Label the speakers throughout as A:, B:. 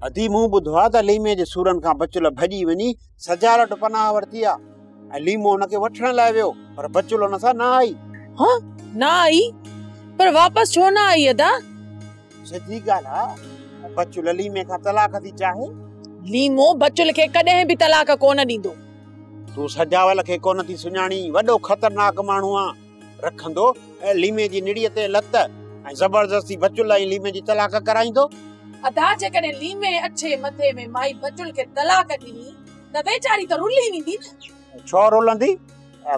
A: अधी मूं ॿुधो आहे त लीमे जे सूरनि खां बचुल भॼी वञी सजावट पनाह वरिती आहे ऐं लीमो हुनखे वठण लाइ वियो पर बचुल हुन सां न आई।
B: हाँ न आई पर वापस छो न आई अदा?
A: सिधी ॻाल्हि आहे, बचुल लीमे खां तलाक थी चाहे।
B: लीमो बचुल खे कॾहिं बि तलाक कोन ॾींदो।
A: तूं सजावल खे कोन थी सुञाणी, वॾो ख़तरनाक माण्हू आहे। रखंदो ऐं लीमे जी निड़ीअ ते लत ऐं ज़बरदस्ती बचुल ऐं लीमे जी तलाक कराईंदो।
B: अदा जेकॾहिं लीमे अछे मथे में माई बचुल खे तलाक ॾिनी त वेचारी त रुली वेंदी न।
A: छो रुलंदी?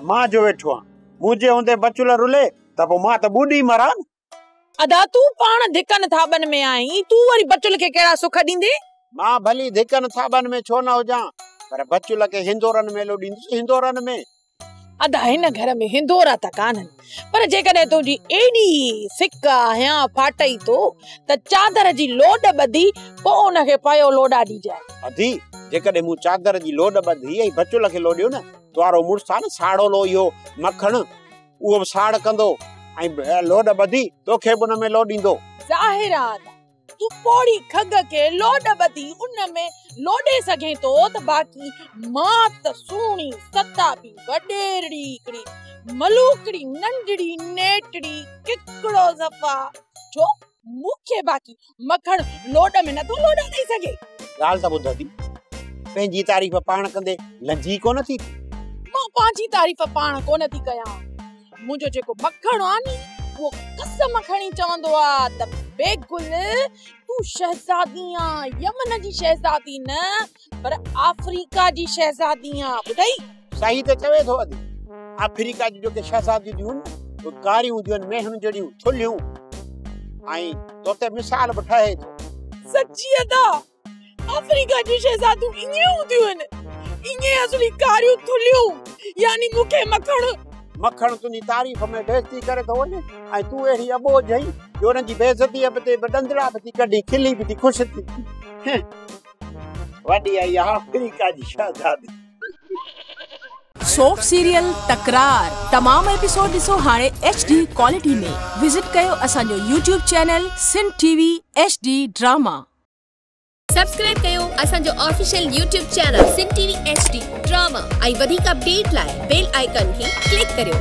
A: मां जो वेठो आहियां, मुंहिंजे हूंदे बचुल रुले त पोइ मां त ॿुडी मरां।
B: अदा तूं पाण धिकन थाबन में आई, तूं वरी बचुल खे कहिड़ा सुख ॾींदे? मां
A: भली धिकन थाबन में छो न हुजां, पर बचुल खे हिंदोरन में लोॾींदुसि, हिंदोरन में।
B: अदा हिन घर में हिंदोरा त कान्हनि, पर जेकॾहिं तुंहिंजी एॾी सिक या फाटई तो त चादर जी लोड ॿधी पोइ उनखे पयो लोॾा ॾिजाए।
A: अधी जेकॾहिं मूं चादर जी लोड ॿधी ऐं बचुल खे लोॾियो न, तुआरो मुड़ुस आहे न साड़ो लो इहो मखण, उहो बि साड़ कंदो ऐं लोड ॿधी तोखे बि उन में लोॾींदो।
B: ज़ाहिर आहे तूं पोड़ी खग के लोड ॿधी उन में लोॾे सघे तो त बाक़ी मां त सुणी सताबी वॾेरड़ी हिकड़ी मलूकड़ी नंढड़ी नेटड़ी किकड़ो ज़फा जो मूंखे बाक़ी मखण लोड में नथो लोॾा ॾेई सघे।
A: ॻाल्हि त ॿुधंदी, पंहिंजी तारीफ़ पाण कंदे लंजी कोन थी।
B: मां पंहिंजी तारीफ़ पाण कोन थी कयां, मुंहिंजो जेको मखण आहे नी वो कसम खणी चवंदो आहे त बेगुल तू शहजादी आ, यमन जी शहजादी न पर अफ्रीका जी शहजादी आ। ॿुधाई
A: सही त चवे थो। अदी अफ्रीका जी जो के शहजादी दियूं वो कारियूं हूंदियूं आहिनि, मेहण जहिड़ियूं थुलियूं ऐं तो ते मिसाल बि ठहे थो।
B: सची अदा अफ्रीका जी शहजादियूं इएं हूंदियूं आहिनि, इएं असली कारियूं थुलियूं, यानी मूंखे मखण
A: तुंहिंजी तारीफ़ में बेइज्जती करे थो वञे ऐं तूं अहिड़ी अबोझ आहीं जो हुननि जी बेइज्जती ते बडंदड़ा बि थी कढी, खिली बि थी, ख़ुशि थी। वॾी आई अफ्रीका जी शहजादी।
C: सोप सीरियल तकरार तमाम एपिसोड ॾिसो हाणे HD क्वालिटी में। विजिट कयो असांजो YouTube channel Sindh TV HD drama.
D: Subscribe कयो असांजो official YouTube channel Sindh TV HD drama ऐं वधीक अपडेट लाइ बेल आइकन खे क्लिक करियो।